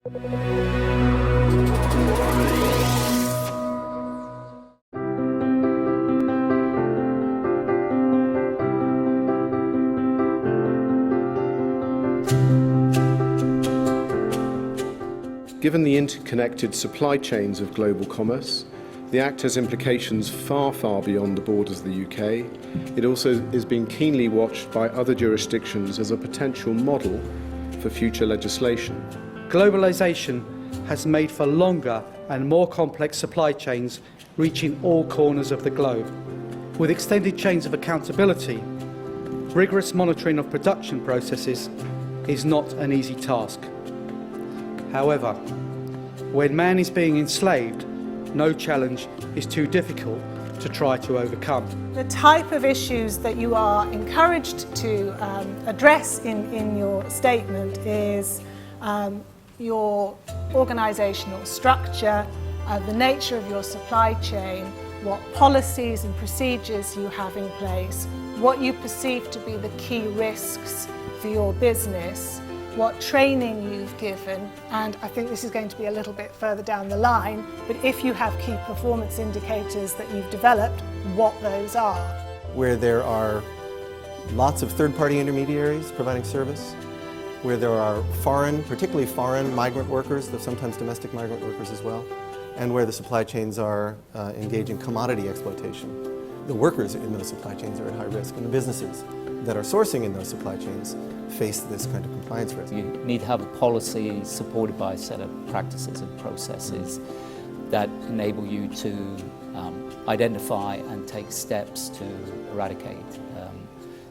Given the interconnected supply chains of global commerce, the Act has implications far, far beyond the borders of the UK. It also is being keenly watched by other jurisdictions as a potential model for future legislation. Globalisation has made for longer and more complex supply chains reaching all corners of the globe. With extended chains of accountability, rigorous monitoring of production processes is not an easy task. However, when man is being enslaved, no challenge is too difficult to try to overcome. The type of issues that you are encouraged to address in your statement is your organisational structure, the nature of your supply chain, what policies and procedures you have in place, what you perceive to be the key risks for your business, what training you've given, and I think this is going to be a little bit further down the line, but if you have key performance indicators that you've developed, what those are. Where there are lots of third-party intermediaries providing service, where there are foreign, particularly foreign migrant workers, though sometimes domestic migrant workers as well, and where the supply chains are engaged in commodity exploitation. The workers in those supply chains are at high risk, and the businesses that are sourcing in those supply chains face this kind of compliance risk. You need to have a policy supported by a set of practices and processes that enable you to identify and take steps to eradicate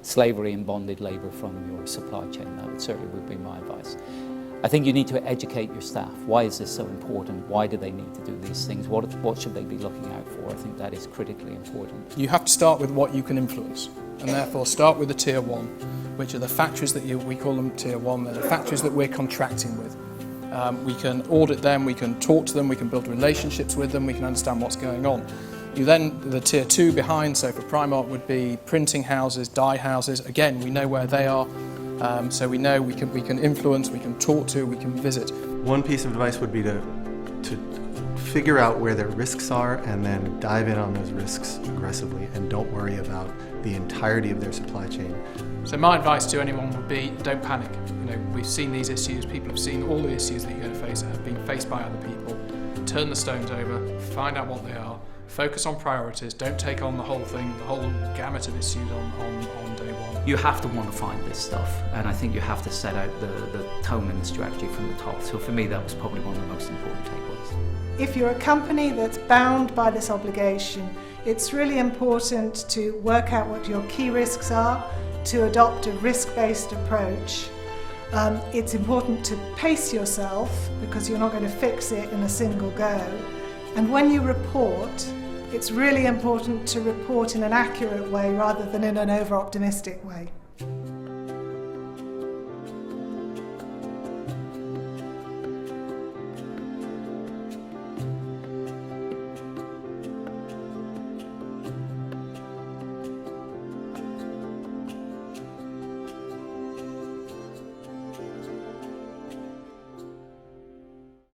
slavery and bonded labour from your supply chain. That certainly would be my advice. I think you need to educate your staff. Why is this so important? Why do they need to do these things? What should they be looking out for? I think that is critically important. You have to start with what you can influence, and therefore start with the Tier 1, which are the factories that we call them Tier 1, they're the factories that we're contracting with. We can audit them, we can talk to them, we can build relationships with them, we can understand what's going on. The Tier 2 behind, so for Primark would be printing houses, dye houses. Again, we know where they are, so we know we can influence, we can talk to, we can visit. One piece of advice would be to figure out where their risks are and then dive in on those risks aggressively, and don't worry about the entirety of their supply chain. So my advice to anyone would be, don't panic. We've seen these issues, people have seen all the issues that you're going to face, that have been faced by other people. Turn the stones over, find out what they are, focus on priorities, don't take on the whole thing, the whole gamut of issues on day one. You have to want to find this stuff, and I think you have to set out the tone and the strategy from the top. So for me, that was probably one of the most important takeaways. If you're a company that's bound by this obligation, it's really important to work out what your key risks are, to adopt a risk-based approach. It's important to pace yourself because you're not going to fix it in a single go. And when you report, it's really important to report in an accurate way rather than in an over-optimistic way.